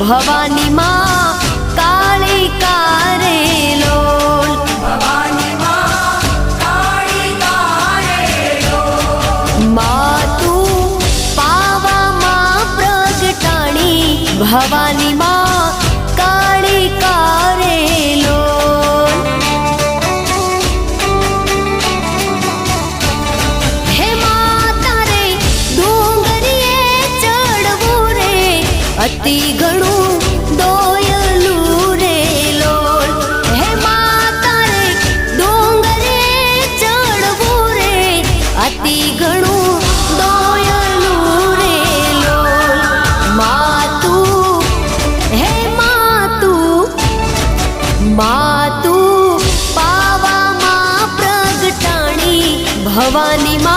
ભવાની માં કાળી કારે લોલ ભવાની માં કાળી કારે લોલ માં તું પાવામાં પ્રગટાણી ભવાની માં કાળી કારે લોલ હે માતા રે ડુંગરીએ ચડવું રે અતિ ઘણું દોયલું રે લોલ હે માતા રે ડુંગરીએ ચડવું રે અતિ ઘણું દોયલું રે લોલ માતું હે માતું પાવામાં પ્રગટાણી ભવાની માં